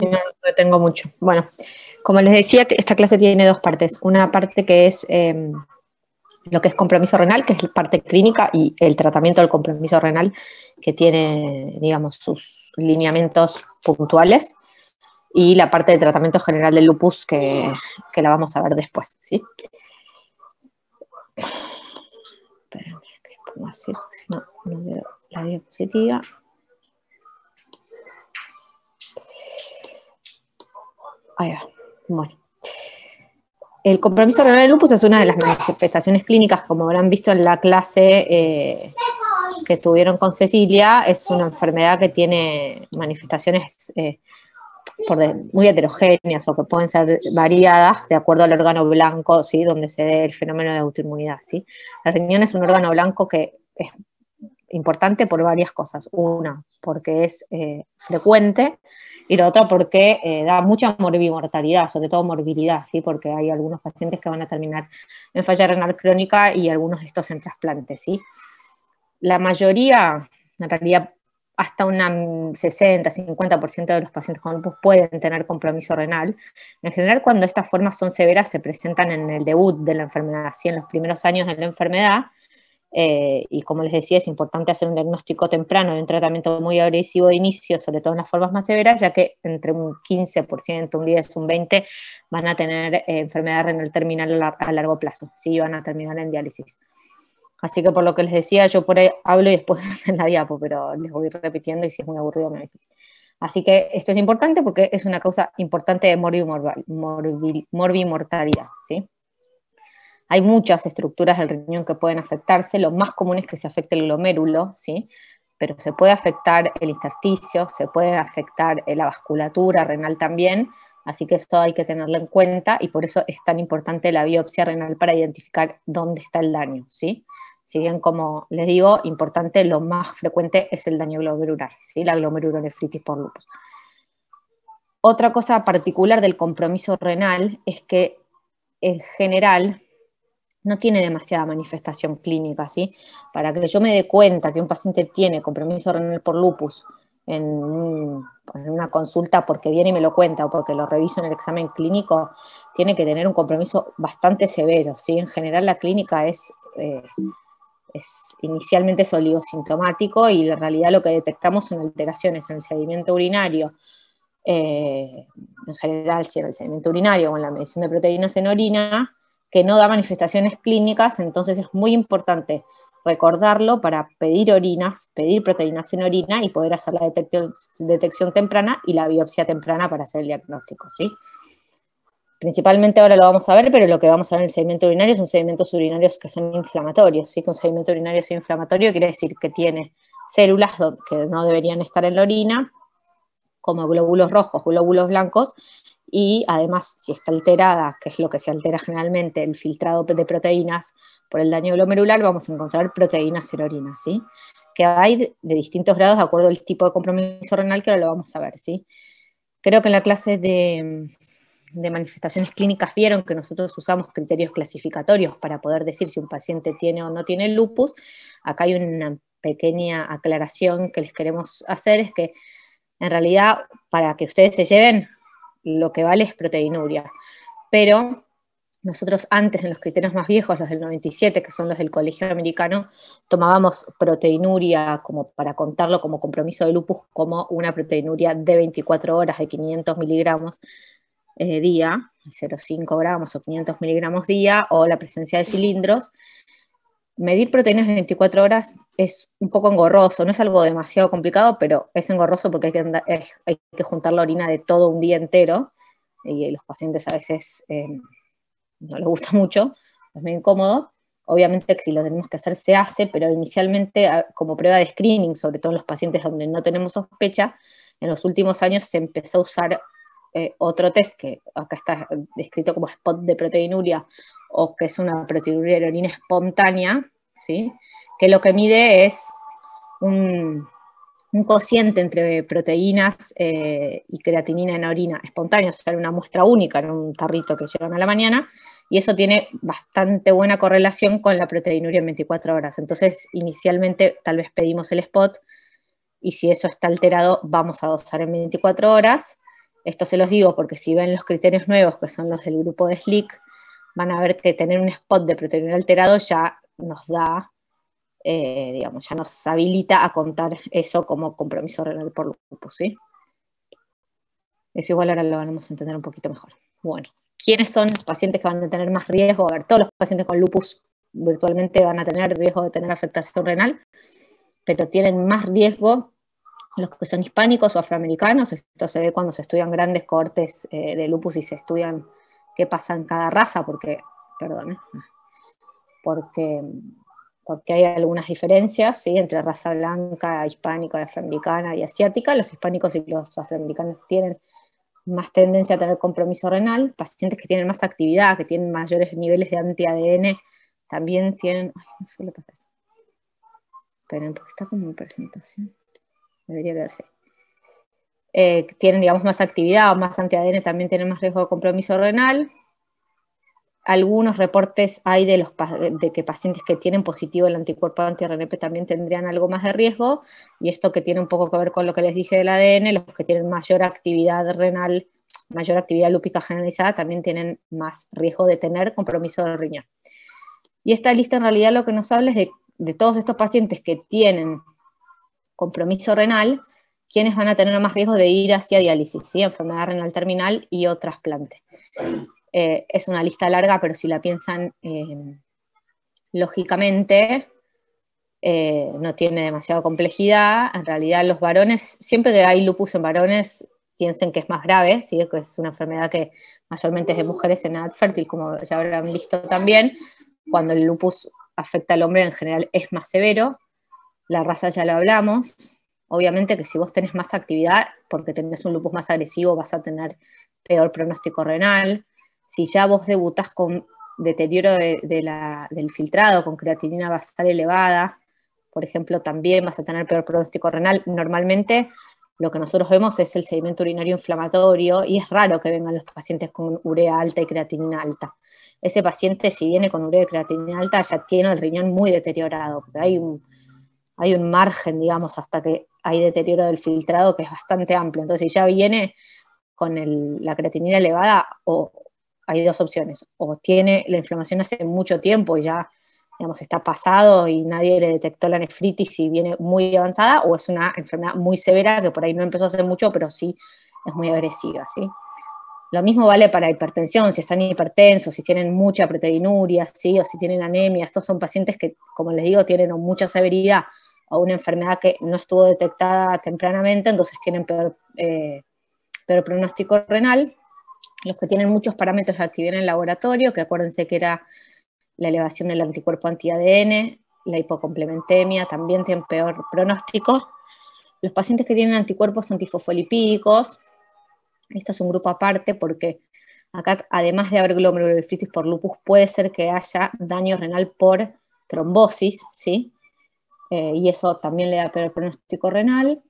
No tengo mucho. Bueno, como les decía, esta clase tiene dos partes. Una parte que es lo que es compromiso renal, que es la parte clínica, y el tratamiento del compromiso renal, que tiene, digamos, sus lineamientos puntuales, y la parte de tratamiento general del lupus, que la vamos a ver después, ¿sí? Espérenme, ¿qué pongo así? Si no, no veo la diapositiva. Ahí va. Bueno. El compromiso renal del lupus es una de las manifestaciones clínicas, como habrán visto en la clase que tuvieron con Cecilia. Es una enfermedad que tiene manifestaciones muy heterogéneas o que pueden ser variadas de acuerdo al órgano blanco, ¿sí? Donde se dé el fenómeno de autoinmunidad, ¿sí? El riñón es un órgano blanco que es importante por varias cosas. Una, porque es frecuente, y la otra porque da mucha morbimortalidad, sobre todo morbilidad, ¿sí? Porque hay algunos pacientes que van a terminar en falla renal crónica y algunos de estos en trasplantes, ¿sí? La mayoría, en realidad hasta un 60-50% de los pacientes con lupus pueden tener compromiso renal. En general, cuando estas formas son severas, se presentan en el debut de la enfermedad, ¿sí? En los primeros años de la enfermedad. Y como les decía, es importante hacer un diagnóstico temprano y un tratamiento muy agresivo de inicio, sobre todo en las formas más severas, ya que entre un 15%, un 10%, un 20% van a tener enfermedad renal terminal a largo plazo, ¿sí? Van a terminar en diálisis. Así que por lo que les decía, yo por ahí hablo y después en la diapo, pero les voy repitiendo y si es muy aburrido me dicen. Así que esto es importante porque es una causa importante de morbimortalidad, ¿sí? Hay muchas estructuras del riñón que pueden afectarse. Lo más común es que se afecte el glomérulo, ¿sí? Pero se puede afectar el intersticio, se puede afectar la vasculatura renal también, así que eso hay que tenerlo en cuenta, y por eso es tan importante la biopsia renal para identificar dónde está el daño, ¿sí? Si bien, como les digo, importante, lo más frecuente es el daño glomerular, ¿sí? La glomerulonefritis por lupus. Otra cosa particular del compromiso renal es que, en general, no tiene demasiada manifestación clínica, ¿sí? Para que yo me dé cuenta que un paciente tiene compromiso renal por lupus en una consulta porque viene y me lo cuenta o porque lo reviso en el examen clínico, tiene que tener un compromiso bastante severo, ¿sí? En general la clínica es inicialmente oligosintomático, y en realidad lo que detectamos son alteraciones en el sedimento urinario, en general, si en el sedimento urinario o en la medición de proteínas en orina, que no da manifestaciones clínicas. Entonces es muy importante recordarlo para pedir orinas, pedir proteínas en orina y poder hacer la detección temprana y la biopsia temprana para hacer el diagnóstico, ¿sí? Principalmente ahora lo vamos a ver, pero lo que vamos a ver en el sedimento urinario son sedimentos urinarios que son inflamatorios, ¿sí? Que un sedimento urinario es inflamatorio quiere decir que tiene células que no deberían estar en la orina, como glóbulos rojos, glóbulos blancos, y además, si está alterada, que es lo que se altera generalmente, el filtrado de proteínas por el daño glomerular, vamos a encontrar proteínas en orina, ¿sí? Que hay de distintos grados de acuerdo al tipo de compromiso renal, que ahora lo vamos a ver, ¿sí? Creo que en la clase de manifestaciones clínicas vieron que nosotros usamos criterios clasificatorios para poder decir si un paciente tiene o no tiene lupus. Acá hay una pequeña aclaración que les queremos hacer, es que en realidad, para que ustedes se lleven, lo que vale es proteinuria. Pero nosotros antes, en los criterios más viejos, los del 97, que son los del Colegio Americano, tomábamos proteinuria como para contarlo como compromiso de lupus, como una proteinuria de 24 horas de 500 miligramos día, 0,5 gramos o 500 miligramos día, o la presencia de cilindros. Medir proteínas en 24 horas es un poco engorroso, no es algo demasiado complicado, pero es engorroso porque hay que juntar la orina de todo un día entero, y los pacientes a veces no les gusta mucho, es muy incómodo. Obviamente que si lo tenemos que hacer se hace, pero inicialmente como prueba de screening, sobre todo en los pacientes donde no tenemos sospecha, en los últimos años se empezó a usar otro test que acá está descrito como spot de proteinuria, o que es una proteinuria de orina espontánea, ¿sí? Que lo que mide es un cociente entre proteínas y creatinina en orina espontánea, o sea, una muestra única en un tarrito que llevan a la mañana, y eso tiene bastante buena correlación con la proteinuria en 24 horas. Entonces, inicialmente tal vez pedimos el spot, y si eso está alterado, vamos a dosar en 24 horas, Esto se los digo porque si ven los criterios nuevos, que son los del grupo de SLIC, van a ver que tener un spot de proteinúria alterado ya nos da, digamos, ya nos habilita a contar eso como compromiso renal por lupus, ¿sí? Eso igual ahora lo vamos a entender un poquito mejor. Bueno, ¿quiénes son los pacientes que van a tener más riesgo? A ver, todos los pacientes con lupus virtualmente van a tener riesgo de tener afectación renal, pero tienen más riesgo los que son hispánicos o afroamericanos. Esto se ve cuando se estudian grandes cohortes de lupus y se estudian qué pasa en cada raza, porque hay algunas diferencias, ¿sí?, entre raza blanca, hispánica, afroamericana y asiática. Los hispánicos y los afroamericanos tienen más tendencia a tener compromiso renal. Pacientes que tienen más actividad, que tienen mayores niveles de anti-ADN, también tienen... Ay, no suele pasar eso. Esperen, porque está como en presentación. Debería quedarse. Tienen, digamos, más actividad o más anti-ADN, también tienen más riesgo de compromiso renal. Algunos reportes hay de que pacientes que tienen positivo el anticuerpo anti-RNP también tendrían algo más de riesgo, y esto que tiene un poco que ver con lo que les dije del ADN, los que tienen mayor actividad renal, mayor actividad lúpica generalizada, también tienen más riesgo de tener compromiso de riñón. Y esta lista en realidad lo que nos habla es de todos estos pacientes que tienen compromiso renal, quienes van a tener más riesgo de ir hacia diálisis, ¿sí?, enfermedad renal terminal y o trasplante. Es una lista larga, pero si la piensan lógicamente, no tiene demasiada complejidad. En realidad los varones, siempre que hay lupus en varones, piensen que es más grave, ¿sí?, que es una enfermedad que mayormente es de mujeres en edad fértil, como ya habrán visto también. Cuando el lupus afecta al hombre, en general es más severo. La raza ya lo hablamos. Obviamente que si vos tenés más actividad, porque tenés un lupus más agresivo, vas a tener peor pronóstico renal. Si ya vos debutás con deterioro del filtrado, con creatinina basal elevada, por ejemplo, también vas a tener peor pronóstico renal. Normalmente lo que nosotros vemos es el sedimento urinario inflamatorio, y es raro que vengan los pacientes con urea alta y creatinina alta. Ese paciente, si viene con urea y creatinina alta, ya tiene el riñón muy deteriorado, porque hay un margen, digamos, hasta que hay deterioro del filtrado que es bastante amplio. Entonces, si ya viene con la creatinina elevada, o hay dos opciones: o tiene la inflamación hace mucho tiempo y ya, digamos, está pasado y nadie le detectó la nefritis y viene muy avanzada, o es una enfermedad muy severa que por ahí no empezó hace mucho, pero sí es muy agresiva, ¿sí? Lo mismo vale para hipertensión, si están hipertensos, si tienen mucha proteinuria, ¿sí?, o si tienen anemia. Estos son pacientes que, como les digo, tienen mucha severidad o una enfermedad que no estuvo detectada tempranamente, entonces tienen peor pronóstico renal. Los que tienen muchos parámetros de actividad en el laboratorio, que acuérdense que era la elevación del anticuerpo anti-ADN, la hipocomplementemia, también tienen peor pronóstico. Los pacientes que tienen anticuerpos antifosfolipídicos, esto es un grupo aparte porque acá, además de haber glomerulonefritis por lupus, puede ser que haya daño renal por trombosis, ¿sí? Y eso también le da peor pronóstico renal.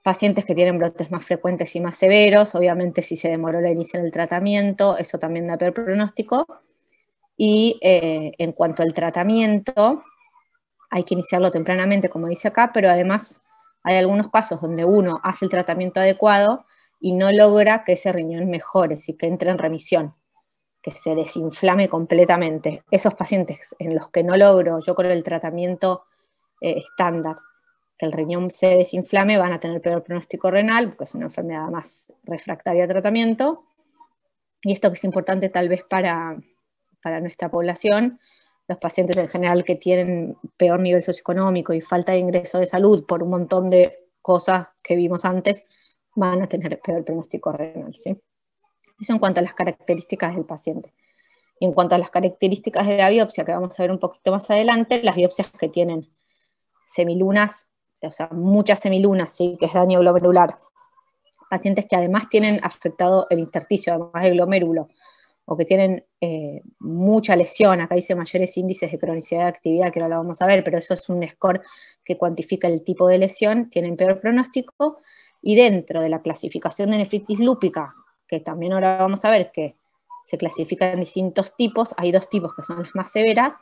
Pacientes que tienen brotes más frecuentes y más severos, obviamente si se demoró la iniciar el tratamiento, eso también da peor pronóstico. Y en cuanto al tratamiento, hay que iniciarlo tempranamente, como dice acá, pero además hay algunos casos donde uno hace el tratamiento adecuado y no logra que ese riñón mejore, sí, que entre en remisión, que se desinflame completamente. Esos pacientes en los que no logro yo con el tratamiento estándar que el riñón se desinflame, van a tener peor pronóstico renal, porque es una enfermedad más refractaria a tratamiento. Y esto que es importante tal vez para nuestra población, los pacientes en general que tienen peor nivel socioeconómico y falta de ingreso de salud por un montón de cosas que vimos antes, van a tener peor pronóstico renal, ¿sí? Eso en cuanto a las características del paciente. Y en cuanto a las características de la biopsia, que vamos a ver un poquito más adelante, las biopsias que tienen semilunas, o sea, muchas semilunas, ¿sí?, que es daño glomerular, pacientes que además tienen afectado el intersticio, además del glomérulo, o que tienen mucha lesión, acá dice mayores índices de cronicidad de actividad, que ahora lo vamos a ver, pero eso es un score que cuantifica el tipo de lesión, tienen peor pronóstico. Y dentro de la clasificación de nefritis lúpica, que también ahora vamos a ver que se clasifican en distintos tipos, hay dos tipos que son las más severas,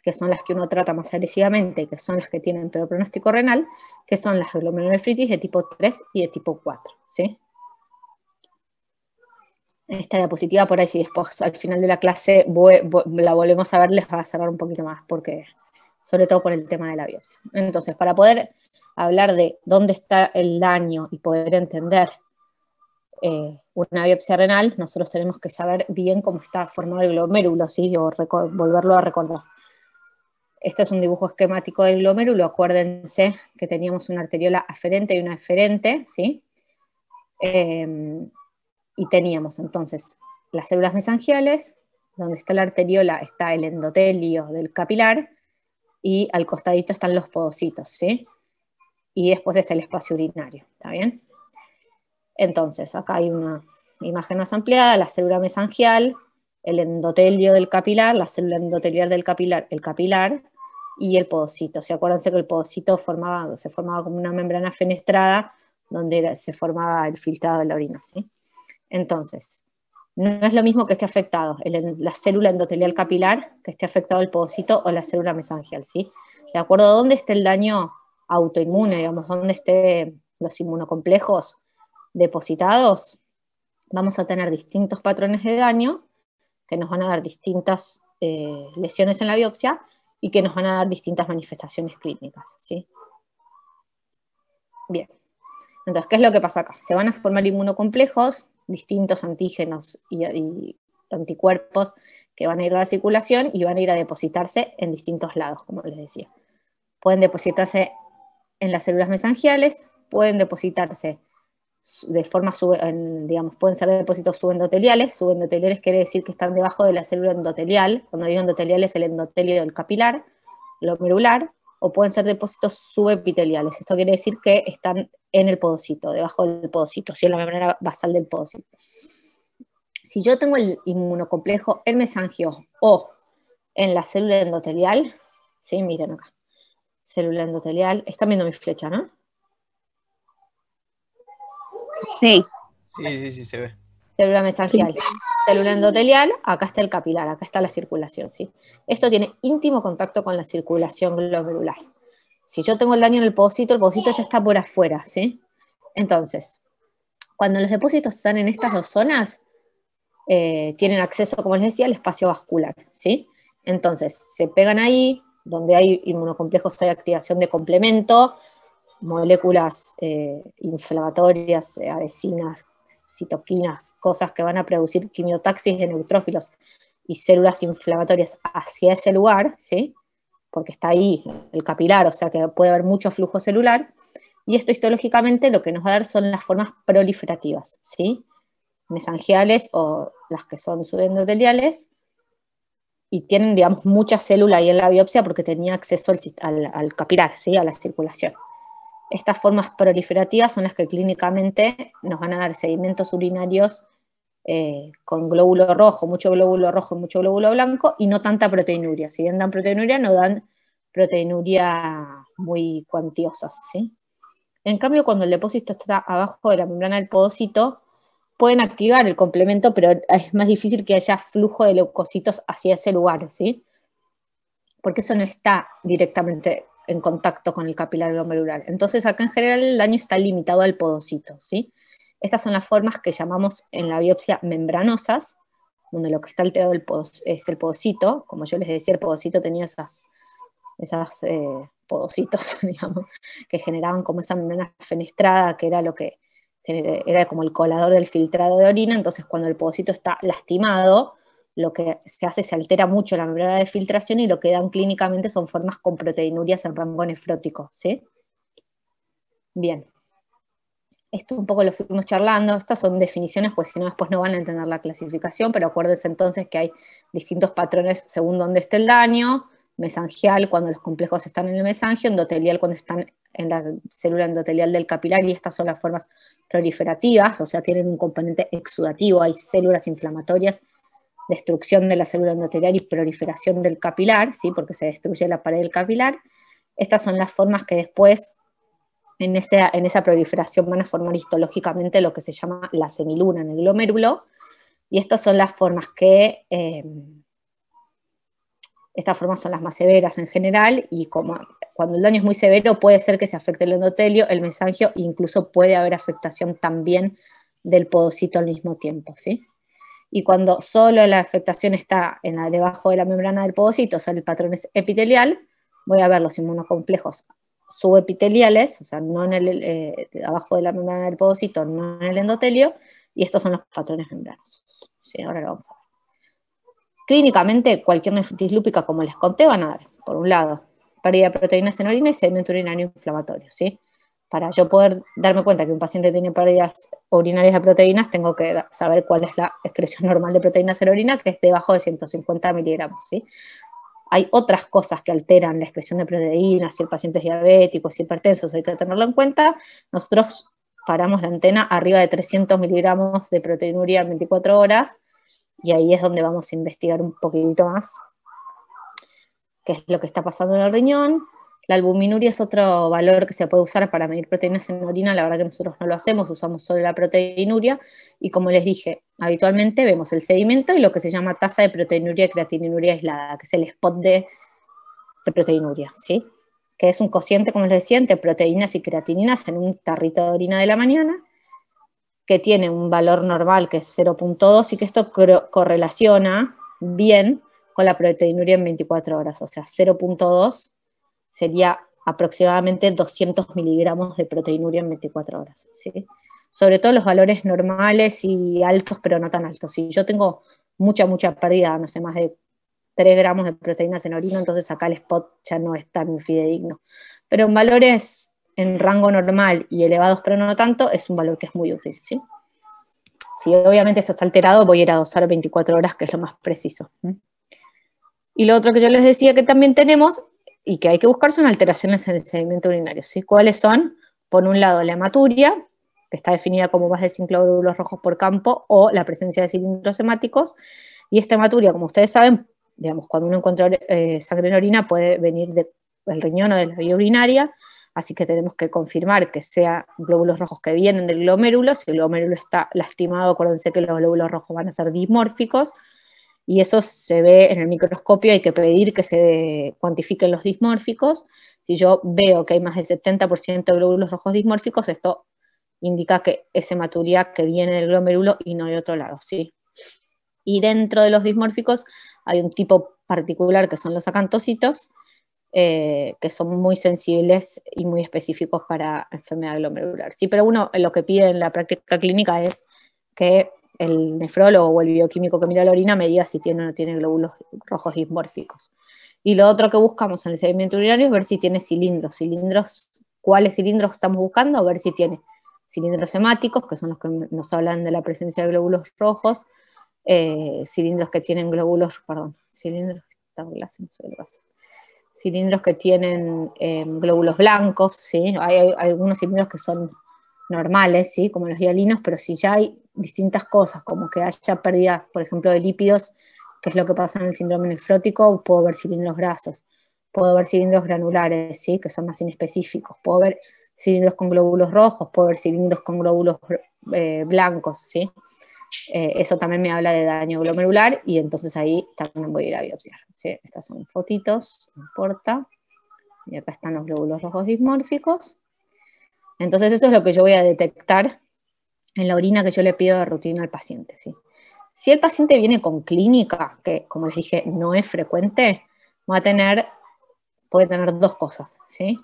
que son las que uno trata más agresivamente, que son las que tienen peor pronóstico renal, que son las glomerulonefritis de tipo 3 y de tipo 4, ¿sí? Esta diapositiva por ahí, si después al final de la clase la volvemos a ver, les va a cerrar un poquito más, porque, sobre todo por el tema de la biopsia. Entonces, para poder hablar de dónde está el daño y poder entender una biopsia renal, nosotros tenemos que saber bien cómo está formado el glomérulo, ¿sí? O volverlo a recordar. Este es un dibujo esquemático del glomérulo. Acuérdense que teníamos una arteriola aferente y una eferente, ¿sí? Y teníamos entonces las células mesangiales, donde está la arteriola está el endotelio del capilar, y al costadito están los podocitos, ¿sí? Y después está el espacio urinario, ¿está bien? Entonces, acá hay una imagen más ampliada, la célula mesangial, el endotelio del capilar, la célula endotelial del capilar, el capilar, y el podocito. ¿Sí? Acuérdense que el podocito se formaba como una membrana fenestrada, donde se formaba el filtrado de la orina, ¿sí? Entonces, no es lo mismo que esté afectado la célula endotelial capilar, que esté afectado el podocito o la célula mesangial, ¿sí? De acuerdo a dónde esté el daño autoinmune, digamos, dónde estén los inmunocomplejos depositados, vamos a tener distintos patrones de daño que nos van a dar distintas lesiones en la biopsia y que nos van a dar distintas manifestaciones clínicas, ¿sí? Bien. Entonces, ¿qué es lo que pasa acá? Se van a formar inmunocomplejos, distintos antígenos y anticuerpos que van a ir a la circulación y van a ir a depositarse en distintos lados, como les decía. Pueden depositarse en las células mesangiales, pueden depositarse de forma, digamos, pueden ser depósitos subendoteliales. Subendoteliales quiere decir que están debajo de la célula endotelial. Cuando digo endotelial es el endotelio del capilar, glomerular, o pueden ser depósitos subepiteliales. Esto quiere decir que están en el podocito, debajo del podocito, ¿sí? En la membrana basal del podocito. Si yo tengo el inmunocomplejo en mesangio o en la célula endotelial, ¿sí? Miren acá, célula endotelial, están viendo mi flecha, ¿no? Sí. Sí, se ve. Célula mesangial, sí. Célula endotelial, acá está el capilar, acá está la circulación, ¿sí? Esto tiene íntimo contacto con la circulación glomerular. Si yo tengo el daño en el podocito ya está por afuera, ¿sí? Entonces, cuando los depósitos están en estas dos zonas, tienen acceso, como les decía, al espacio vascular, ¿sí? Entonces, se pegan ahí, donde hay inmunocomplejos hay activación de complemento, moléculas inflamatorias, adhesinas, citoquinas, cosas que van a producir quimiotaxis de neutrófilos y células inflamatorias hacia ese lugar, ¿sí? Porque está ahí el capilar, o sea que puede haber mucho flujo celular, y esto histológicamente lo que nos va a dar son las formas proliferativas, ¿sí? Mesangiales o las que son subendoteliales, y tienen, digamos, mucha célula ahí en la biopsia porque tenía acceso al capilar, ¿sí? A la circulación. Estas formas proliferativas son las que clínicamente nos van a dar sedimentos urinarios con glóbulo rojo, mucho glóbulo blanco, y no tanta proteinuria. Si bien dan proteinuria, no dan proteinuria muy cuantiosa, ¿sí? En cambio, cuando el depósito está abajo de la membrana del podocito, pueden activar el complemento, pero es más difícil que haya flujo de leucocitos hacia ese lugar, ¿sí? Porque eso no está directamente en contacto con el capilar glomerular. Entonces acá en general el daño está limitado al podocito, ¿sí? Estas son las formas que llamamos en la biopsia membranosas, donde lo que está alterado es el podocito. Como yo les decía, el podocito tenía esas podocitos, digamos, que generaban como esa membrana fenestrada, que era lo que era como el colador del filtrado de orina. Entonces cuando el podocito está lastimado, lo que se hace, se altera mucho la membrana de filtración, y lo que dan clínicamente son formas con proteinurias en rango nefrótico, ¿sí? Bien. Esto un poco lo fuimos charlando, estas son definiciones, pues si no después no van a entender la clasificación, pero acuérdense entonces que hay distintos patrones según dónde esté el daño: mesangial cuando los complejos están en el mesangio, endotelial cuando están en la célula endotelial del capilar, y estas son las formas proliferativas, o sea, tienen un componente exudativo, hay células inflamatorias, destrucción de la célula endotelial y proliferación del capilar, ¿sí? Porque se destruye la pared del capilar. Estas son las formas que después en esa proliferación van a formar histológicamente lo que se llama la semiluna en el glomérulo, y estas son las formas que, estas formas son las más severas en general, y cuando el daño es muy severo puede ser que se afecte el endotelio, el mesangio, e incluso puede haber afectación también del podocito al mismo tiempo, ¿sí? Y cuando solo la afectación está debajo de la membrana del podocito, o sea, el patrón es epitelial, voy a ver los inmunocomplejos subepiteliales, o sea, no en abajo de la membrana del podocito, no en el endotelio, y estos son los patrones membranos. Sí, ahora lo vamos a ver. Clínicamente, cualquier nefritis lúpica, como les conté, van a dar, por un lado, pérdida de proteínas en orina y sedimento urinario inflamatorio, ¿sí? Para yo poder darme cuenta que un paciente tiene pérdidas urinarias de proteínas, tengo que saber cuál es la excreción normal de proteínas en orina, que es debajo de 150 miligramos, ¿sí? Hay otras cosas que alteran la excreción de proteínas, si el paciente es diabético, si es hipertenso, hay que tenerlo en cuenta. Nosotros paramos la antena arriba de 300 miligramos de proteinuria en 24 horas, y ahí es donde vamos a investigar un poquitito más qué es lo que está pasando en el riñón. La albuminuria es otro valor que se puede usar para medir proteínas en orina, la verdad que nosotros no lo hacemos, usamos solo la proteinuria, y como les dije, habitualmente vemos el sedimento y lo que se llama tasa de proteinuria y creatininuria aislada, que es el spot de proteinuria, ¿sí? Que es un cociente, como les decía, entre proteínas y creatininas en un tarrito de orina de la mañana, que tiene un valor normal que es 0.2 y que esto correlaciona bien con la proteinuria en 24 horas, o sea, 0.2 sería aproximadamente 200 miligramos de proteinuria en 24 horas, ¿sí? Sobre todo los valores normales y altos, pero no tan altos. Si yo tengo mucha pérdida, no sé, más de 3 gramos de proteínas en orina, entonces acá el spot ya no es tan fidedigno. Pero en valores en rango normal y elevados, pero no tanto, es un valor que es muy útil, ¿sí? Si obviamente esto está alterado, voy a ir a dosar 24 horas, que es lo más preciso. Y lo otro que yo les decía que también tenemos, y que hay que buscar, son alteraciones en el sedimento urinario, ¿sí? ¿Cuáles son? Por un lado, la hematuria, que está definida como más de 5 glóbulos rojos por campo, o la presencia de cilindros hemáticos. Y esta hematuria, como ustedes saben, digamos, cuando uno encuentra sangre en orina, puede venir del riñón o de la vía urinaria, así que tenemos que confirmar que sean glóbulos rojos que vienen del glomérulo. Si el glomérulo está lastimado, acuérdense que los glóbulos rojos van a ser dismórficos, y eso se ve en el microscopio, hay que pedir que se cuantifiquen los dismórficos. Si yo veo que hay más del 70% de glóbulos rojos dismórficos, esto indica que es hematuria que viene del glomérulo y no de otro lado, ¿sí? Y dentro de los dismórficos hay un tipo particular que son los acantocitos, que son muy sensibles y muy específicos para enfermedad glomerular. Sí, pero uno lo que pide en la práctica clínica es que el nefrólogo o el bioquímico que mira la orina me diga si tiene o no tiene glóbulos rojos dismórficos. Y lo otro que buscamos en el sedimento urinario es ver si tiene cilindros. ¿Cuáles cilindros estamos buscando? Ver si tiene cilindros hemáticos, que son los que nos hablan de la presencia de glóbulos rojos, cilindros que tienen cilindros que tienen glóbulos blancos, ¿sí? Hay algunos cilindros que son normales, ¿sí? Como los hialinos, pero si ya hay distintas cosas, como que haya pérdida, por ejemplo, de lípidos, que es lo que pasa en el síndrome nefrótico, puedo ver cilindros grasos, puedo ver cilindros granulares, ¿sí? Que son más inespecíficos, puedo ver cilindros con glóbulos rojos, puedo ver cilindros con glóbulos blancos, ¿sí? Eso también me habla de daño glomerular, y entonces ahí también voy a ir a biopsiar, ¿sí? Estas son fotitos, no importa. Y acá están los glóbulos rojos dismórficos. Entonces eso es lo que yo voy a detectar en la orina que yo le pido de rutina al paciente, ¿sí? Si el paciente viene con clínica, que como les dije no es frecuente, puede tener dos cosas, ¿sí?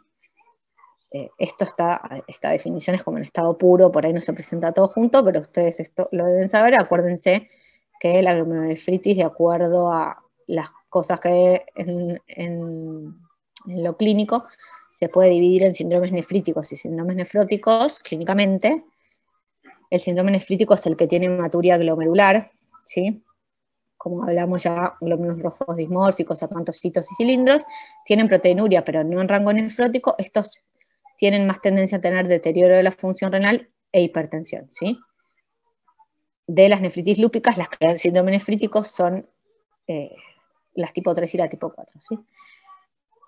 Esta definición es como en estado puro, por ahí no se presenta todo junto, pero ustedes esto lo deben saber. Acuérdense que la glomerulonefritis, de acuerdo a las cosas que en lo clínico, se puede dividir en síndromes nefríticos y síndromes nefróticos clínicamente. El síndrome nefrítico es el que tiene hematuria glomerular, ¿sí? Como hablamos ya, glóbulos rojos dismórficos, acantocitos y cilindros, tienen proteinuria, pero no en rango nefrótico. Estos tienen más tendencia a tener deterioro de la función renal e hipertensión, ¿sí? De las nefritis lúpicas, las que dan síndrome nefrítico son las tipo 3 y la tipo 4, ¿sí?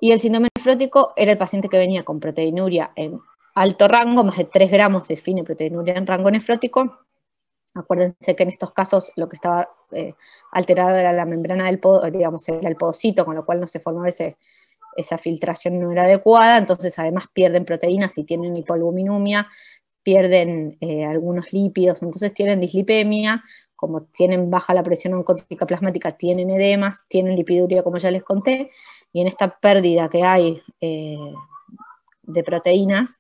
Y el síndrome nefrótico era el paciente que venía con proteinuria en alto rango, más de 3 gramos define proteinuria en rango nefrótico. Acuérdense que en estos casos lo que estaba alterado era la membrana del digamos, era el podocito, con lo cual no se formaba esa filtración, no era adecuada, entonces además pierden proteínas y tienen hipoalbuminuria, pierden algunos lípidos, entonces tienen dislipemia, como tienen baja la presión oncótica plasmática, tienen edemas, tienen lipiduria, como ya les conté, y en esta pérdida que hay de proteínas,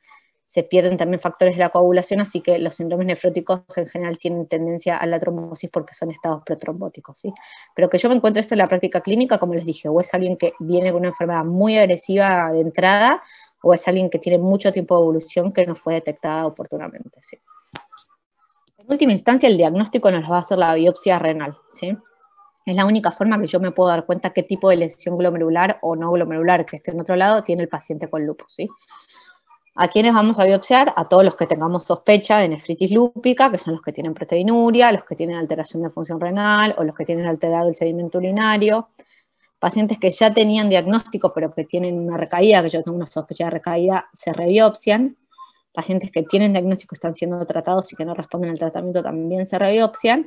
se pierden también factores de la coagulación, así que los síndromes nefróticos en general tienen tendencia a la trombosis porque son estados protrombóticos, ¿sí? Pero que yo me encuentro esto en la práctica clínica, como les dije, o es alguien que viene con una enfermedad muy agresiva de entrada, o es alguien que tiene mucho tiempo de evolución que no fue detectada oportunamente, ¿sí? En última instancia, el diagnóstico nos va a hacer la biopsia renal, ¿sí? Es la única forma que yo me puedo dar cuenta qué tipo de lesión glomerular o no glomerular que esté en otro lado tiene el paciente con lupus, ¿sí? ¿A quiénes vamos a biopsiar? A todos los que tengamos sospecha de nefritis lúpica, que son los que tienen proteinuria, los que tienen alteración de función renal, o los que tienen alterado el sedimento urinario. Pacientes que ya tenían diagnóstico, pero que tienen una recaída, que yo tengo una sospecha de recaída, se rebiopsian. Pacientes que tienen diagnóstico, están siendo tratados y que no responden al tratamiento, también se rebiopsian.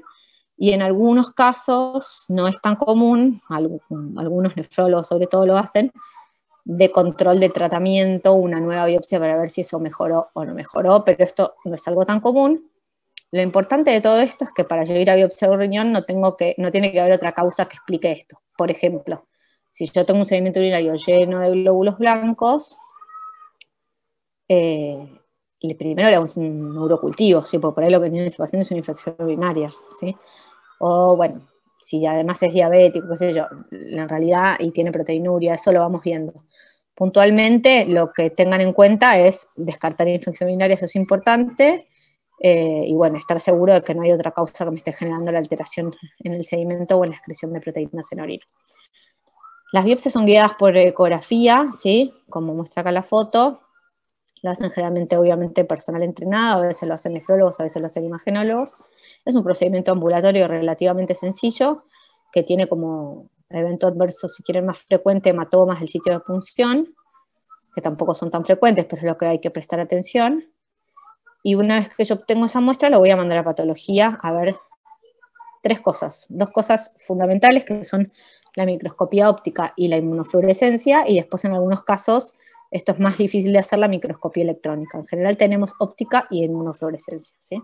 Y en algunos casos, no es tan común, algunos nefrólogos sobre todo lo hacen, de control de tratamiento, una nueva biopsia para ver si eso mejoró o no mejoró, pero esto no es algo tan común. Lo importante de todo esto es que para yo ir a biopsiar un riñón no tiene que haber otra causa que explique esto. Por ejemplo, si yo tengo un sedimento urinario lleno de glóbulos blancos, primero le hago un neurocultivo, ¿sí? Porque por ahí lo que tiene ese paciente es una infección urinaria, ¿sí? O bueno, si además es diabético, qué sé yo, en realidad, y tiene proteinuria, eso lo vamos viendo. Puntualmente, lo que tengan en cuenta es descartar infección urinaria, eso es importante, y bueno, estar seguro de que no hay otra causa que me esté generando la alteración en el sedimento o en la excreción de proteínas en orina. Las biopsias son guiadas por ecografía, ¿sí? Como muestra acá la foto. Lo hacen generalmente, obviamente, personal entrenado, a veces lo hacen nefrólogos, a veces lo hacen imagenólogos. Es un procedimiento ambulatorio relativamente sencillo, que tiene como evento adverso, si quieren, más frecuente, hematomas del sitio de punción, que tampoco son tan frecuentes, pero es lo que hay que prestar atención. Y una vez que yo obtengo esa muestra, lo voy a mandar a patología a ver dos cosas fundamentales, que son la microscopía óptica y la inmunofluorescencia, y después en algunos casos, esto es más difícil de hacer, la microscopía electrónica. En general tenemos óptica y inmunofluorescencia, ¿sí?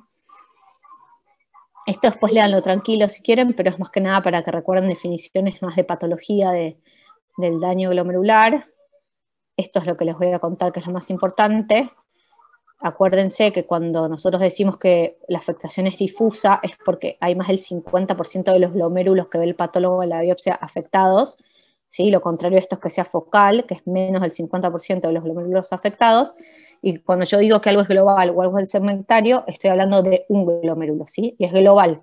Esto después léanlo tranquilo si quieren, pero es más que nada para que recuerden definiciones más de patología del daño glomerular. Esto es lo que les voy a contar, que es lo más importante. Acuérdense que cuando nosotros decimos que la afectación es difusa, es porque hay más del 50% de los glomérulos que ve el patólogo en la biopsia afectados, ¿sí? Lo contrario a esto es que sea focal, que es menos del 50% de los glomérulos afectados, y cuando yo digo que algo es global o algo es segmentario, estoy hablando de un glomérulo, ¿sí? Y es global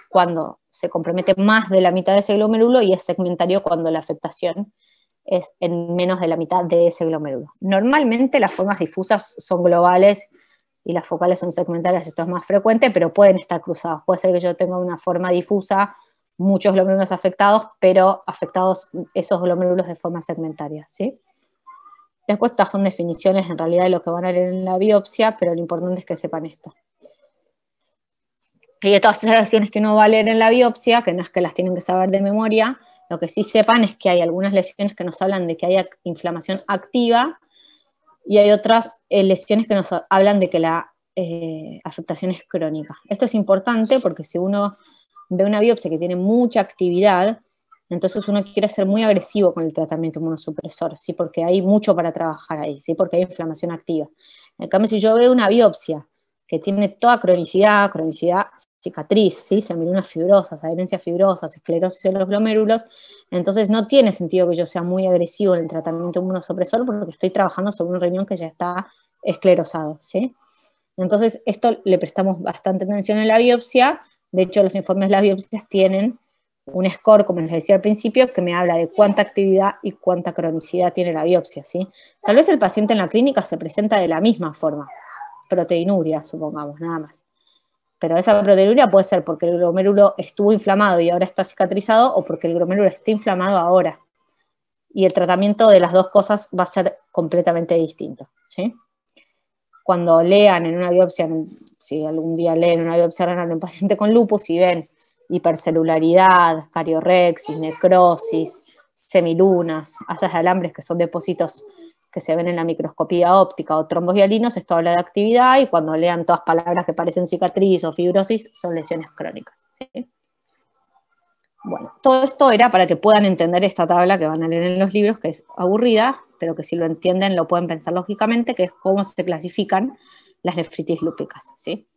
cuando se compromete más de la mitad de ese glomérulo, y es segmentario cuando la afectación es en menos de la mitad de ese glomérulo. Normalmente las formas difusas son globales y las focales son segmentarias, esto es más frecuente, pero pueden estar cruzados. Puede ser que yo tenga una forma difusa, muchos glomérulos afectados, pero afectados esos glomérulos de forma segmentaria, ¿sí? Después estas son definiciones en realidad de lo que van a leer en la biopsia, pero lo importante es que sepan esto. Y de todas esas lesiones que uno va a leer en la biopsia, que no es que las tienen que saber de memoria, lo que sí sepan es que hay algunas lesiones que nos hablan de que hay inflamación activa, y hay otras lesiones que nos hablan de que la afectación es crónica. Esto es importante porque si uno ve una biopsia que tiene mucha actividad, entonces uno quiere ser muy agresivo con el tratamiento inmunosupresor, ¿sí? Porque hay mucho para trabajar ahí, ¿sí? Porque hay inflamación activa. En cambio, si yo veo una biopsia que tiene toda cronicidad cicatriz, ¿sí? Semilunas fibrosas, adherencias fibrosas, esclerosis en los glomérulos, entonces no tiene sentido que yo sea muy agresivo en el tratamiento inmunosupresor porque estoy trabajando sobre un riñón que ya está esclerosado, ¿sí? Entonces esto le prestamos bastante atención en la biopsia. De hecho, los informes de las biopsias tienen un score, como les decía al principio, que me habla de cuánta actividad y cuánta cronicidad tiene la biopsia, ¿sí? Tal vez el paciente en la clínica se presenta de la misma forma, proteinuria, supongamos, nada más. Pero esa proteinuria puede ser porque el glomérulo estuvo inflamado y ahora está cicatrizado, o porque el glomérulo está inflamado ahora. Y el tratamiento de las dos cosas va a ser completamente distinto, ¿sí? Cuando lean en una biopsia, si algún día leen una biopsia renal de un paciente con lupus y ven hipercelularidad, cariorexis, necrosis, semilunas, asas de alambres, que son depósitos que se ven en la microscopía óptica, o trombos hialinos, esto habla de actividad, y cuando lean todas palabras que parecen cicatriz o fibrosis, son lesiones crónicas, ¿sí? Bueno, todo esto era para que puedan entender esta tabla que van a leer en los libros, que es aburrida, pero que si lo entienden lo pueden pensar lógicamente, que es cómo se clasifican las nefritis lúpicas, ¿sí?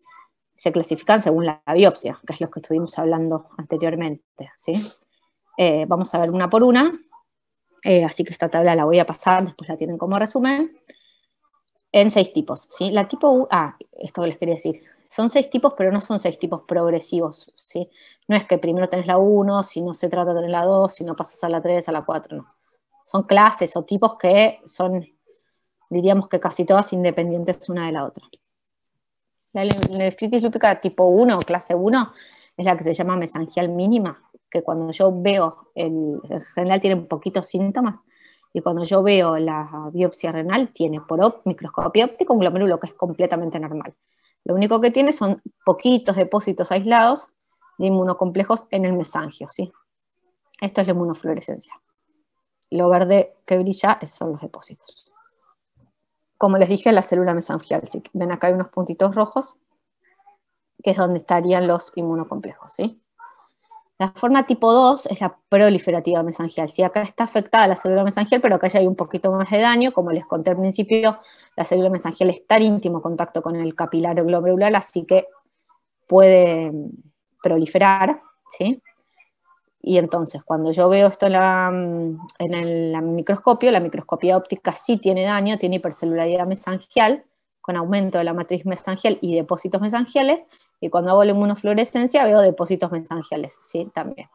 Se clasifican según la biopsia, que es lo que estuvimos hablando anteriormente, ¿sí? Vamos a ver una por una, así que esta tabla la voy a pasar, después la tienen como resumen, en 6 tipos, ¿sí? La tipo 1, esto que les quería decir, son 6 tipos, pero no son 6 tipos progresivos, ¿sí? No es que primero tenés la 1, si no se trata de tener la 2, si no pasas a la 3, a la 4, no. Son clases o tipos que son, diríamos que casi todas independientes una de la otra. La nefritis lúpica tipo 1, clase 1, es la que se llama mesangial mínima, que cuando yo veo, en general tiene poquitos síntomas, y cuando yo veo la biopsia renal, tiene por microscopio óptico un glomérulo que es completamente normal. Lo único que tiene son poquitos depósitos aislados de inmunocomplejos en el mesangio, ¿sí? Esto es la inmunofluorescencia. Lo verde que brilla son los depósitos. Como les dije, la célula mesangial, ¿sí? Ven acá hay unos puntitos rojos, que es donde estarían los inmunocomplejos, ¿sí? La forma tipo 2 es la proliferativa mesangial. ¿Sí? Acá está afectada la célula mesangial, pero acá ya hay un poquito más de daño. Como les conté al principio, la célula mesangial está en íntimo contacto con el capilar glomerular, así que puede proliferar, ¿sí? Y entonces, cuando yo veo esto en la microscopía óptica sí tiene daño, tiene hipercelularidad mesangial, con aumento de la matriz mesangial y depósitos mesangiales, y cuando hago la inmunofluorescencia veo depósitos mesangiales, ¿sí? También.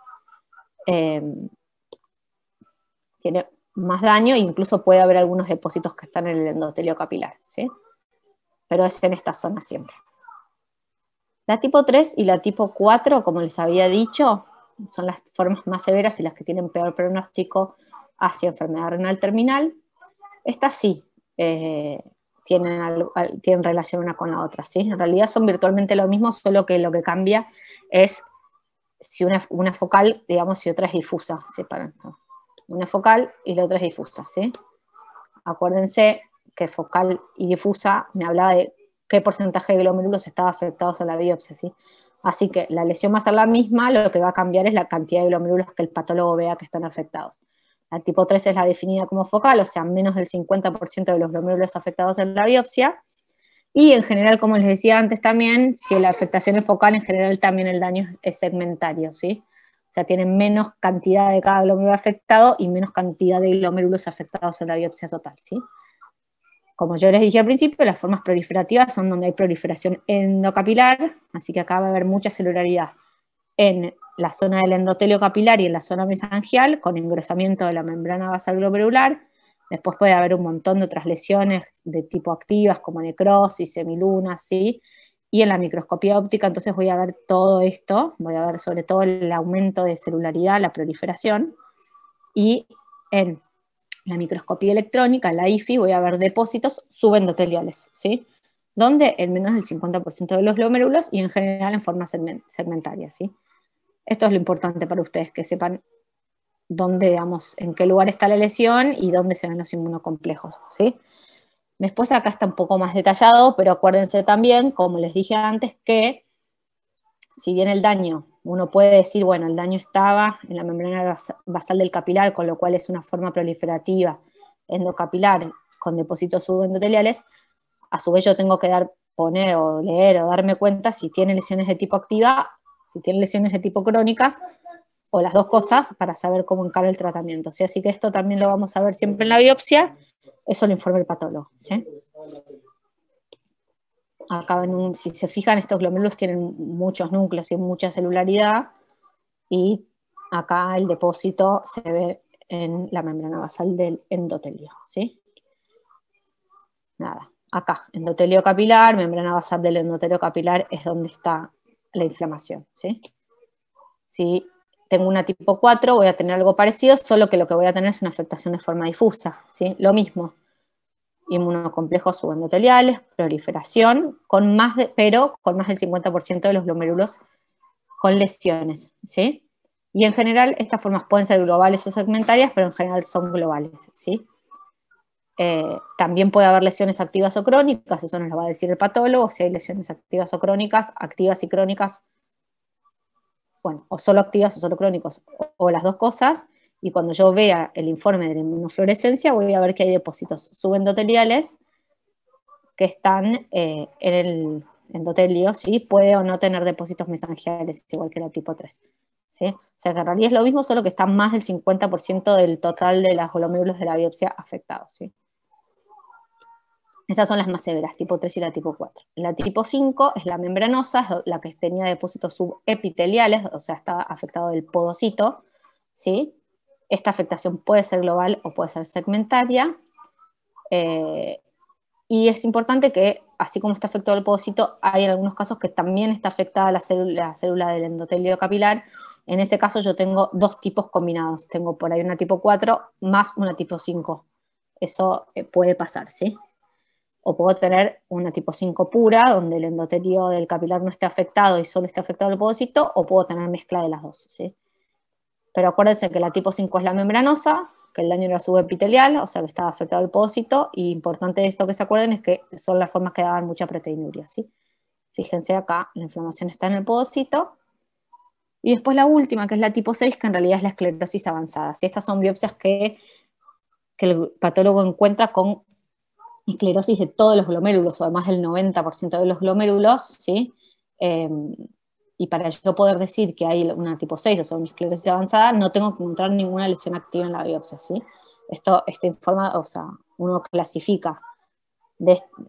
Tiene más daño e incluso puede haber algunos depósitos que están en el endotelio capilar, ¿sí? Pero es en esta zona siempre. La tipo 3 y la tipo 4, como les había dicho, son las formas más severas y las que tienen peor pronóstico hacia enfermedad renal terminal. Estas sí tienen relación una con la otra, ¿sí? En realidad son virtualmente lo mismo, solo que lo que cambia es si una focal, digamos, y otra es difusa, separan. Una focal y la otra es difusa, ¿sí? Acuérdense que focal y difusa me hablaba de qué porcentaje de glomérulos estaba afectados en la biopsia, ¿sí? Así que la lesión va a ser la misma, lo que va a cambiar es la cantidad de glomérulos que el patólogo vea que están afectados. La tipo 3 es la definida como focal, o sea, menos del 50% de los glomérulos afectados en la biopsia. Y en general, como les decía antes también, si la afectación es focal, en general también el daño es segmentario, ¿sí? O sea, tienen menos cantidad de cada glomérulo afectado y menos cantidad de glomérulos afectados en la biopsia total, ¿sí? Como yo les dije al principio, las formas proliferativas son donde hay proliferación endocapilar, así que acá va a haber mucha celularidad en la zona del endotelio capilar y en la zona mesangial, con engrosamiento de la membrana basal glomerular. Después puede haber un montón de otras lesiones de tipo activas, como necrosis, semilunas, ¿sí? Y en la microscopía óptica, entonces voy a ver todo esto, voy a ver sobre todo el aumento de celularidad, la proliferación, y en la microscopía electrónica, la IFI, voy a ver depósitos subendoteliales, ¿sí? Donde en menos del 50% de los glomérulos y en general en forma segmentaria, ¿sí? Esto es lo importante para ustedes, que sepan dónde, digamos, en qué lugar está la lesión y dónde se ven los inmunocomplejos, ¿sí? Después acá está un poco más detallado, pero acuérdense también, como les dije antes, que si bien el daño, uno puede decir, bueno, el daño estaba en la membrana basal del capilar, con lo cual es una forma proliferativa endocapilar con depósitos subendoteliales, a su vez yo tengo que poner o leer o darme cuenta si tiene lesiones de tipo activa, si tiene lesiones de tipo crónicas, o las dos cosas, para saber cómo encara el tratamiento, ¿sí? Así que esto también lo vamos a ver siempre en la biopsia, eso lo informa el patólogo, ¿sí? Acá si se fijan, estos glomérulos tienen muchos núcleos y mucha celularidad, y acá el depósito se ve en la membrana basal del endotelio, ¿sí? Nada, acá, endotelio capilar, membrana basal del endotelio capilar es donde está la inflamación, ¿sí? Si tengo una tipo 4, voy a tener algo parecido, solo que lo que voy a tener es una afectación de forma difusa, ¿sí? Lo mismo, inmunocomplejos subendoteliales, proliferación, pero con más del 50% de los glomérulos con lesiones, ¿sí? Y en general estas formas pueden ser globales o segmentarias, pero en general son globales, ¿sí? También puede haber lesiones activas o crónicas, eso nos lo va a decir el patólogo, si hay lesiones activas o crónicas, activas y crónicas bueno, o solo activas o solo crónicos, o las dos cosas, y cuando yo vea el informe de la inmunofluorescencia voy a ver que hay depósitos subendoteliales que están en el endotelio, ¿sí? Puede o no tener depósitos mesangiales, igual que la tipo 3. ¿Sí? O sea que en realidad es lo mismo, solo que está más del 50% del total de los glomérulos de la biopsia afectados, ¿sí? Esas son las más severas, tipo 3 y la tipo 4. La tipo 5 es la membranosa, es la que tenía depósitos subepiteliales, o sea, está afectado del podocito, ¿sí? Esta afectación puede ser global o puede ser segmentaria. Y es importante que, así como está afectado el podocito, hay en algunos casos que también está afectada la célula del endotelio capilar. En ese caso yo tengo dos tipos combinados. Tengo por ahí una tipo 4 más una tipo 5. Eso puede pasar, ¿sí? O puedo tener una tipo 5 pura, donde el endotelio del capilar no esté afectado y solo esté afectado el podocito, o puedo tener mezcla de las dos, ¿sí? Pero acuérdense que la tipo 5 es la membranosa, que el daño era subepitelial, o sea que estaba afectado el podocito, y importante de esto que se acuerden es que son las formas que daban mucha proteinuria, ¿sí? Fíjense acá, la inflamación está en el podocito. Y después la última, que es la tipo 6, que en realidad es la esclerosis avanzada, ¿sí? Estas son biopsias que el patólogo encuentra con esclerosis de todos los glomérulos, o además del 90% de los glomérulos, ¿sí? Y para yo poder decir que hay una tipo 6, o sea, una esclerosis avanzada, no tengo que encontrar ninguna lesión activa en la biopsia, ¿sí? Esto informa, o sea, uno clasifica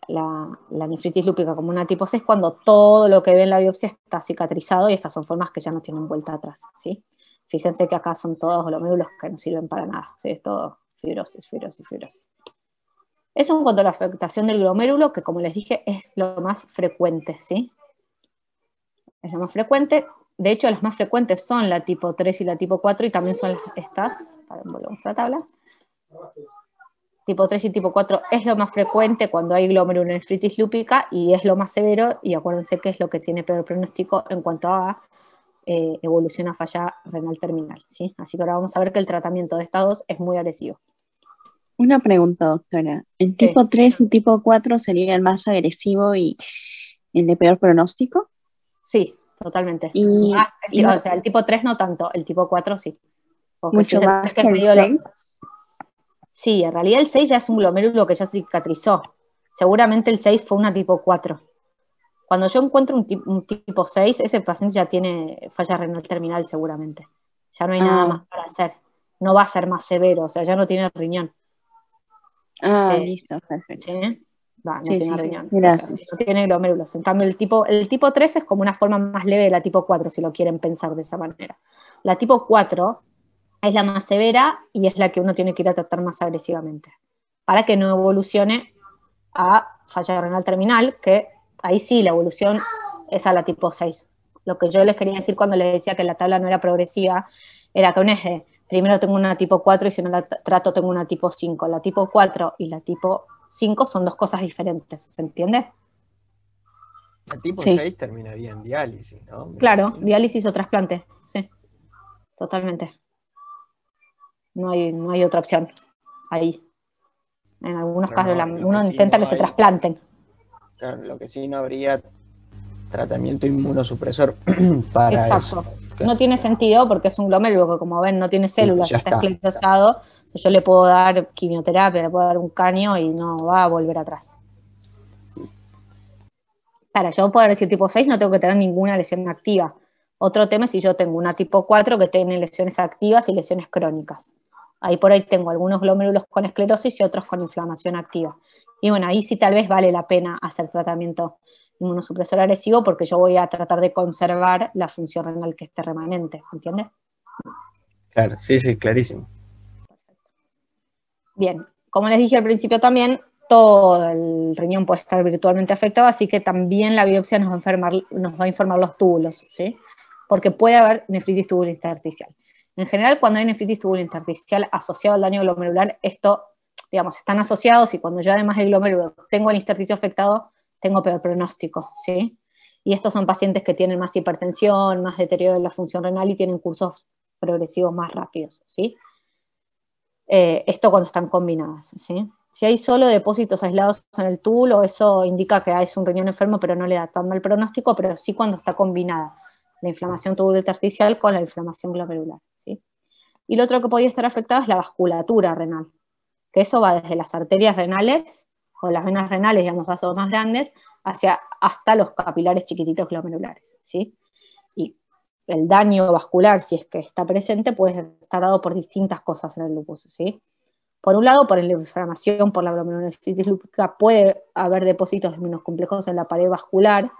la nefritis lúpica como una tipo 6 cuando todo lo que ve en la biopsia está cicatrizado, y estas son formas que ya no tienen vuelta atrás, ¿sí? Fíjense que acá son todos glomérulos que no sirven para nada, ¿sí? Es todo fibrosis, fibrosis, fibrosis. Eso en cuanto a la afectación del glomérulo, que como les dije es lo más frecuente, ¿sí? Es lo más frecuente. De hecho, las más frecuentes son la tipo 3 y la tipo 4, y también son estas. Volvemos a la tabla. Tipo 3 y tipo 4 es lo más frecuente cuando hay glomerulonefritis lúpica, y es lo más severo, y acuérdense que es lo que tiene peor pronóstico en cuanto a evolución a falla renal terminal, ¿sí? Así que ahora vamos a ver que el tratamiento de estas dos es muy agresivo. Una pregunta, doctora. ¿El Sí. tipo 3 y tipo 4 sería el más agresivo y el de peor pronóstico? Sí, totalmente. Y, Más, y o no sea, el tipo 3 no tanto, el tipo 4 sí. Porque mucho fíjense más que que es el medio 6. Sí, en realidad el 6 ya es un glomérulo que ya cicatrizó. Seguramente el 6 fue una tipo 4. Cuando yo encuentro un tipo 6, ese paciente ya tiene falla renal terminal seguramente. Ya no hay nada más Ah, para hacer. No va a ser más severo, o sea, ya no tiene riñón. Eh, listo, perfecto. ¿Sí? No Sí, tiene sí, riñón, o sea, gracias. no tiene glomérulos. En cambio, el tipo 3 es como una forma más leve de la tipo 4, si lo quieren pensar de esa manera. La tipo 4 es la más severa y es la que uno tiene que ir a tratar más agresivamente, para que no evolucione a falla renal terminal, que ahí sí la evolución es a la tipo 6. Lo que yo les quería decir cuando les decía que la tabla no era progresiva, era que un eje, primero tengo una tipo 4 y si no la trato tengo una tipo 5. La tipo 4 y la tipo 5 son dos cosas diferentes, ¿se entiende? La tipo Sí. 6 terminaría en diálisis, ¿no? Me Claro, imagino. diálisis o trasplante, sí, totalmente. No hay otra opción ahí. En algunos Pero casos no, uno intenta que se trasplanten. claro, lo que sí no habría tratamiento inmunosupresor para eso. Exacto. Claro, No tiene sentido porque es un glomérulo que, como ven, no tiene sí, células, ya está está. esclerosado. Yo le puedo dar quimioterapia, le puedo dar un caño y no va a volver atrás. Para yo poder decir tipo 6 no tengo que tener ninguna lesión activa. Otro tema es si yo tengo una tipo 4 que tiene lesiones activas y lesiones crónicas. Ahí por ahí tengo algunos glomérulos con esclerosis y otros con inflamación activa. Y bueno, ahí sí tal vez vale la pena hacer tratamiento inmunosupresor agresivo porque yo voy a tratar de conservar la función renal que esté remanente, ¿entiendes? Claro, sí, sí, clarísimo. Bien, como les dije al principio también, todo el riñón puede estar virtualmente afectado, así que también la biopsia nos va a informar los túbulos, ¿sí? Porque puede haber nefritis tubulointersticial. En general, cuando hay nefritis tubulointersticial asociado al daño glomerular, esto, digamos, están asociados, y cuando yo además del glomérulo tengo el intersticio afectado, tengo peor pronóstico, ¿sí? Y estos son pacientes que tienen más hipertensión, más deterioro de la función renal y tienen cursos progresivos más rápidos, ¿sí? Esto cuando están combinadas, ¿sí? Si hay solo depósitos aislados en el túbulo, eso indica que es un riñón enfermo, pero no le da tan mal pronóstico, pero sí cuando está combinada la inflamación tubular intersticial con la inflamación glomerular, ¿sí? Y lo otro que podía estar afectado es la vasculatura renal, que eso va desde las arterias renales, o las venas renales, digamos, vasos más grandes, hasta los capilares chiquititos glomerulares, ¿sí? Y el daño vascular, si es que está presente, puede estar dado por distintas cosas en el lupus, ¿sí? Por un lado, por la inflamación, por la glomerulonefritis lúpica, puede haber depósitos menos complejos en la pared vascular,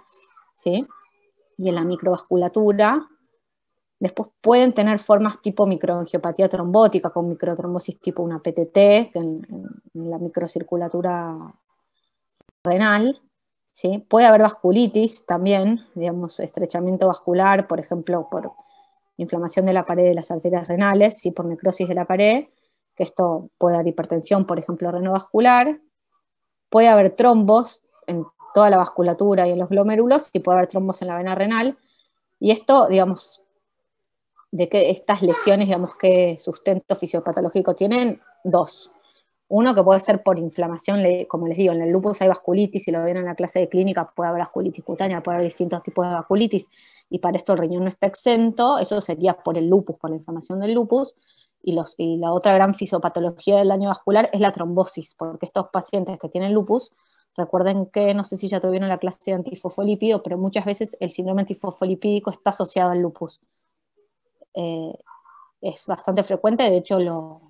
¿sí? Y en la microvasculatura. Después pueden tener formas tipo microangiopatía trombótica, con microtrombosis tipo una PTT, en la microcirculatura renal, ¿sí? Puede haber vasculitis también, digamos, estrechamiento vascular, por ejemplo, por inflamación de la pared de las arterias renales, ¿sí? Por necrosis de la pared, que esto puede dar hipertensión, por ejemplo, renovascular. Puede haber trombos en toda la vasculatura y en los glomérulos, y puede haber trombos en la vena renal. Y esto, digamos, de que estas lesiones, digamos, que sustento fisiopatológico tienen, dos. Uno que puede ser por inflamación, como les digo, en el lupus hay vasculitis, si lo ven en la clase de clínica puede haber vasculitis cutánea, puede haber distintos tipos de vasculitis, y para esto el riñón no está exento, eso sería por el lupus, por la inflamación del lupus, y la otra gran fisiopatología del daño vascular es la trombosis, porque estos pacientes que tienen lupus, recuerden que, no sé si ya tuvieron la clase de antifosfolípido, pero muchas veces el síndrome antifosfolipídico está asociado al lupus. Es bastante frecuente, de hecho lo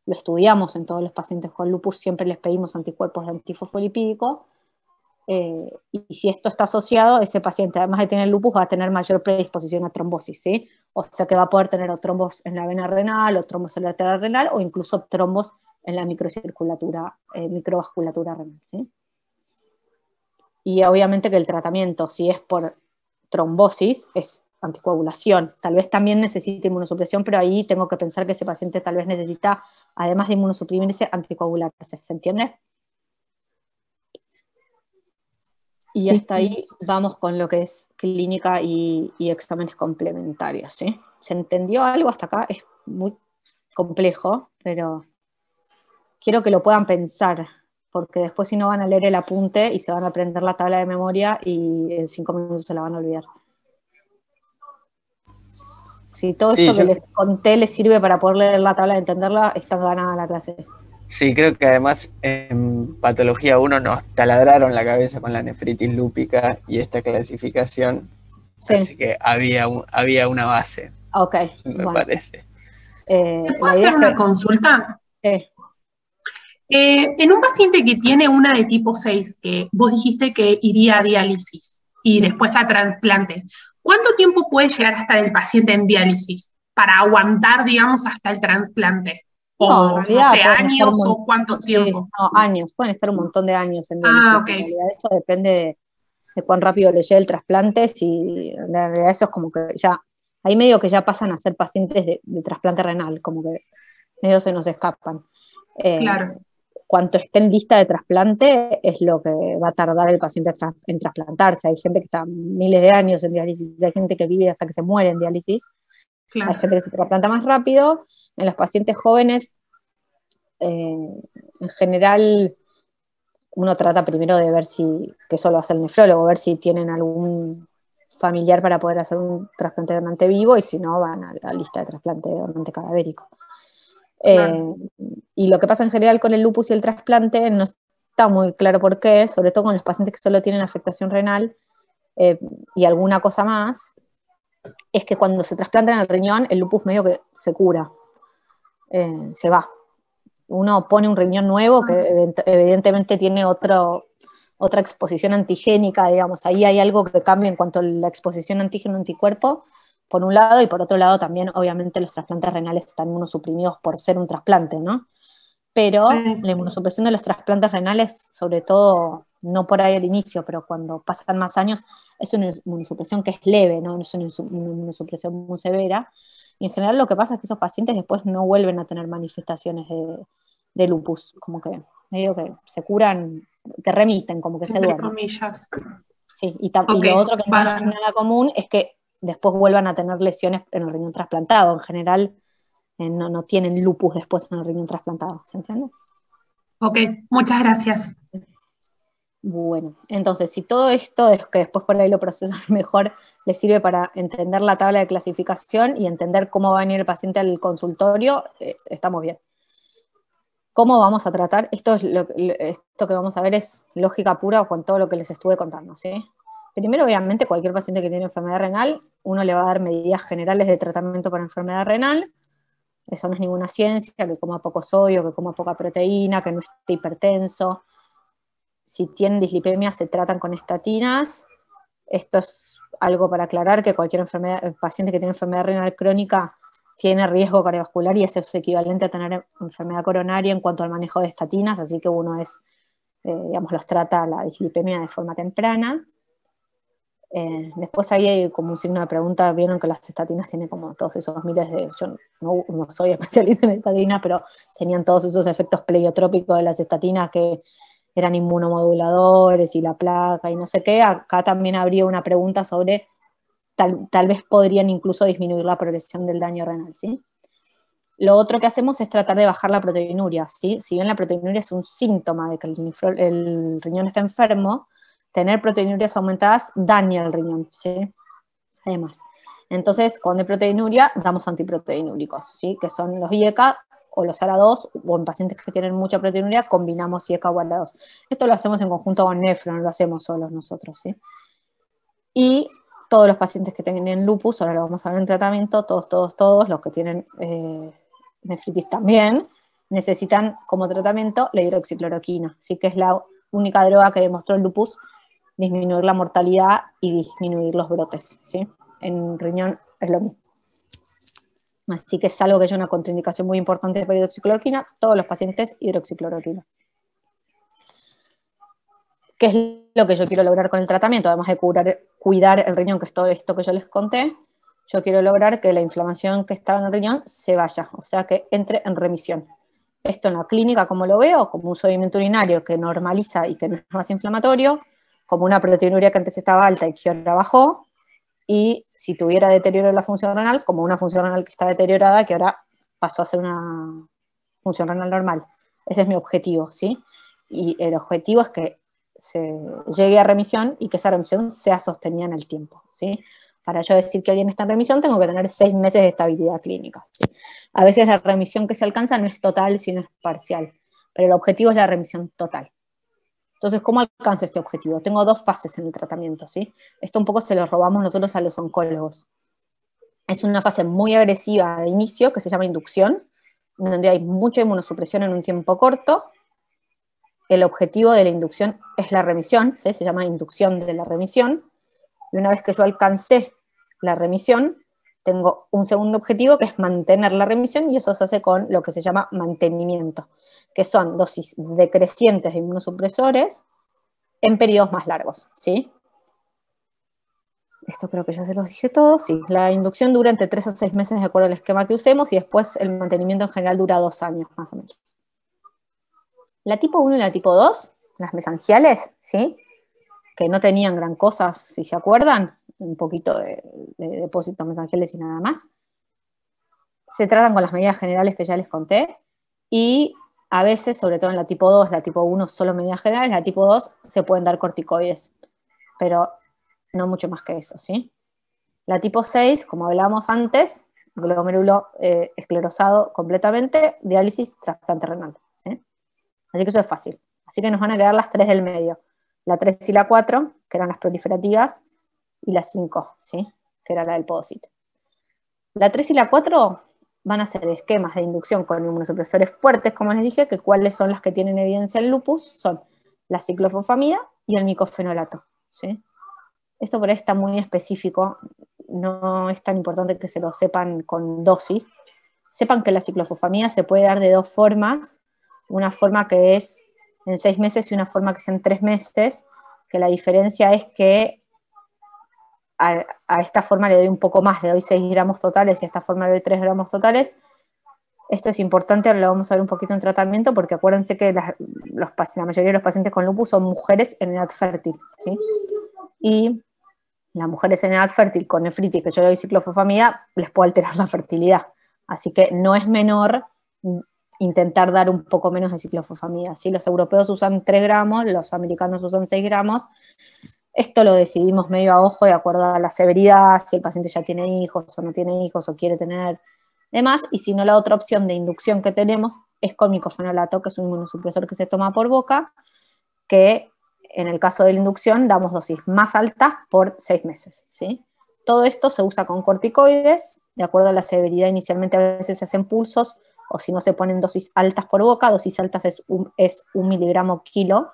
estudiamos en todos los pacientes con lupus, siempre les pedimos anticuerpos de antifosfolipídico, y si esto está asociado, ese paciente, además de tener lupus, va a tener mayor predisposición a trombosis, ¿sí? O sea que va a poder tener o trombos en la vena renal, o trombos en la arteria renal, o incluso trombos en la microvasculatura renal, ¿sí? Y obviamente que el tratamiento, si es por trombosis, es anticoagulación. Tal vez también necesite inmunosupresión, pero ahí tengo que pensar que ese paciente tal vez necesita, además de inmunosuprimirse, anticoagularse, ¿se entiende? Y Sí. hasta ahí vamos con lo que es clínica y exámenes complementarios, ¿sí? ¿Se entendió algo hasta acá? Es muy complejo, pero quiero que lo puedan pensar, porque después si no van a leer el apunte y se van a aprender la tabla de memoria y en 5 minutos se la van a olvidar. Si todo Sí, esto que les conté les sirve para poder leer la tabla y entenderla, está ganada la clase. sí, creo que además en Patología 1 nos taladraron la cabeza con la nefritis lúpica y esta clasificación, Sí. así que había una base, Ok, me bueno. parece. ¿Se puede hacer una consulta? Sí. En un paciente que tiene una de tipo 6, que vos dijiste que iría a diálisis y después a trasplante, ¿cuánto tiempo puede llegar a estar el paciente en diálisis para aguantar, digamos, hasta el trasplante? No, en realidad no sé, pueden estar años o cuánto tiempo. No, años, pueden estar un montón de años en diálisis. Ah, ok. En realidad eso depende de cuán rápido le llegue el trasplante, si en realidad eso es como que ya, ahí medio que ya pasan a ser pacientes de trasplante renal, como que medio se nos escapan. Claro. Cuanto esté en lista de trasplante es lo que va a tardar el paciente en trasplantarse. Hay gente que está miles de años en diálisis, hay gente que vive hasta que se muere en diálisis, Claro. hay gente que se trasplanta más rápido. En los pacientes jóvenes, en general, uno trata primero de ver que eso lo hace el nefrólogo, ver si tienen algún familiar para poder hacer un trasplante de donante vivo, y si no, van a la lista de trasplante de donante cadavérico. Claro. Y lo que pasa en general con el lupus y el trasplante no está muy claro por qué, sobre todo con los pacientes que solo tienen afectación renal y alguna cosa más, es que cuando se trasplantan el riñón, el lupus medio que se cura, se va. Uno pone un riñón nuevo que evidentemente tiene otra exposición antigénica, digamos, ahí hay algo que cambia en cuanto a la exposición antígeno-anticuerpo, por un lado, y por otro lado también, obviamente, los trasplantes renales están inmunosuprimidos por ser un trasplante, ¿no? Pero Sí. la inmunosupresión de los trasplantes renales, sobre todo, no por ahí al inicio, pero cuando pasan más años, es una inmunosupresión que es leve, ¿no? No es una inmunosupresión muy severa. Y en general lo que pasa es que esos pacientes después no vuelven a tener manifestaciones de lupus, como que medio que se curan, que remiten, como que se Entre duermen. comillas. Sí, y Ok, lo otro que no es bárbaro. nada común es que después vuelvan a tener lesiones en el riñón trasplantado. En general no tienen lupus después en el riñón trasplantado, ¿se entiende? Ok, muchas gracias. Bueno, entonces, si todo esto, es que después por ahí lo procesan mejor, les sirve para entender la tabla de clasificación y entender cómo va a venir el paciente al consultorio, estamos bien. ¿Cómo vamos a tratar? Esto que vamos a ver es lógica pura con todo lo que les estuve contando, ¿sí? Primero, obviamente, cualquier paciente que tiene enfermedad renal, uno le va a dar medidas generales de tratamiento para enfermedad renal. Eso no es ninguna ciencia, que coma poco sodio, que coma poca proteína, que no esté hipertenso. Si tienen dislipemia, se tratan con estatinas. Esto es algo para aclarar, que cualquier paciente que tiene enfermedad renal crónica tiene riesgo cardiovascular y eso es equivalente a tener enfermedad coronaria en cuanto al manejo de estatinas, así que uno digamos, los trata la dislipemia de forma temprana. Después ahí hay como un signo de pregunta, vieron que las estatinas tienen como todos esos miles de, yo no soy especialista en estatinas, pero tenían todos esos efectos pleiotrópicos de las estatinas que eran inmunomoduladores y la placa y no sé qué. Acá también habría una pregunta sobre tal vez podrían incluso disminuir la progresión del daño renal, ¿sí? Lo otro que hacemos es tratar de bajar la proteinuria, ¿sí? Si bien la proteinuria es un síntoma de que el riñón está enfermo, tener proteinurias aumentadas daña el riñón, ¿sí? Además. Entonces, cuando hay proteinuria, damos antiproteinúricos, ¿sí? Que son los IECA o los ARA2, o en pacientes que tienen mucha proteinuria, combinamos IECA o ARA2. Esto lo hacemos en conjunto con nefro, no lo hacemos solos nosotros, ¿sí? Y todos los pacientes que tienen lupus, ahora lo vamos a ver en tratamiento, todos los que tienen nefritis también, necesitan como tratamiento la hidroxicloroquina, ¿sí? Que es la única droga que demostró el lupus disminuir la mortalidad y disminuir los brotes, ¿sí? En riñón es lo mismo. Así que es algo que es una contraindicación muy importante para hidroxicloroquina, todos los pacientes hidroxicloroquina. ¿Qué es lo que yo quiero lograr con el tratamiento? Además de cuidar el riñón, que es todo esto que yo les conté, yo quiero lograr que la inflamación que estaba en el riñón se vaya, o sea, que entre en remisión. Esto en la clínica, como lo veo, como un sedimento urinario que normaliza y que no es más inflamatorio, como una proteinuria que antes estaba alta y que ahora bajó, y si tuviera deterioro en la función renal, como una función renal que está deteriorada, que ahora pasó a ser una función renal normal. Ese es mi objetivo, ¿sí? Y el objetivo es que se llegue a remisión y que esa remisión sea sostenida en el tiempo, ¿sí? Para yo decir que alguien está en remisión, tengo que tener 6 meses de estabilidad clínica, ¿sí? A veces la remisión que se alcanza no es total, sino es parcial, pero el objetivo es la remisión total. Entonces, ¿cómo alcanzo este objetivo? Tengo 2 fases en el tratamiento, ¿sí? Esto un poco se lo robamos nosotros a los oncólogos. Es una fase muy agresiva de inicio, que se llama inducción, donde hay mucha inmunosupresión en un tiempo corto. El objetivo de la inducción es la remisión, ¿sí? Se llama inducción de la remisión. Y una vez que yo alcancé la remisión, tengo un segundo objetivo que es mantener la remisión, y eso se hace con lo que se llama mantenimiento, que son dosis decrecientes de inmunosupresores en periodos más largos, ¿sí? Esto creo que ya se los dije todo, sí. La inducción dura entre 3 a 6 meses de acuerdo al esquema que usemos, y después el mantenimiento en general dura 2 años, más o menos. La tipo 1 y la tipo 2, las mesangiales, ¿sí? Que no tenían gran cosa, si se acuerdan, un poquito de depósitos mesangiales y nada más. Se tratan con las medidas generales que ya les conté, y a veces, sobre todo en la tipo 2, la tipo 1 solo medidas generales, la tipo 2 se pueden dar corticoides, pero no mucho más que eso, ¿sí? La tipo 6, como hablábamos antes, glomérulo esclerosado completamente, diálisis, trasplante renal, ¿sí? Así que eso es fácil. Así que nos van a quedar las 3 del medio. La 3 y la 4, que eran las proliferativas, y la 5, ¿sí? Que era la del podocito. La 3 y la 4 van a ser esquemas de inducción con inmunosupresores fuertes, como les dije, que cuáles son las que tienen evidencia en lupus, son la ciclofosfamida y el micofenolato, ¿sí? Esto por ahí está muy específico, no es tan importante que se lo sepan con dosis. Sepan que la ciclofosfamida se puede dar de 2 formas, una forma que es en 6 meses y una forma que es en 3 meses, que la diferencia es que a esta forma le doy un poco más, le doy 6 gramos totales y a esta forma le doy 3 gramos totales. Esto es importante, ahora lo vamos a ver un poquito en tratamiento, porque acuérdense que la mayoría de los pacientes con lupus son mujeres en edad fértil, ¿sí? Y las mujeres en edad fértil con nefritis, que yo le doy ciclofosfamida, les puede alterar la fertilidad. Así que no es menor intentar dar un poco menos de ciclofosfamida, ¿sí? Los europeos usan 3 gramos, los americanos usan 6 gramos. Esto lo decidimos medio a ojo de acuerdo a la severidad, si el paciente ya tiene hijos o no tiene hijos o quiere tener demás, y si no, la otra opción de inducción que tenemos es con micofenolato, que es un inmunosupresor que se toma por boca, que en el caso de la inducción damos dosis más altas por 6 meses, ¿sí? Todo esto se usa con corticoides, de acuerdo a la severidad. Inicialmente a veces se hacen pulsos, o si no se ponen dosis altas por boca. Dosis altas es 1 miligramo kilo,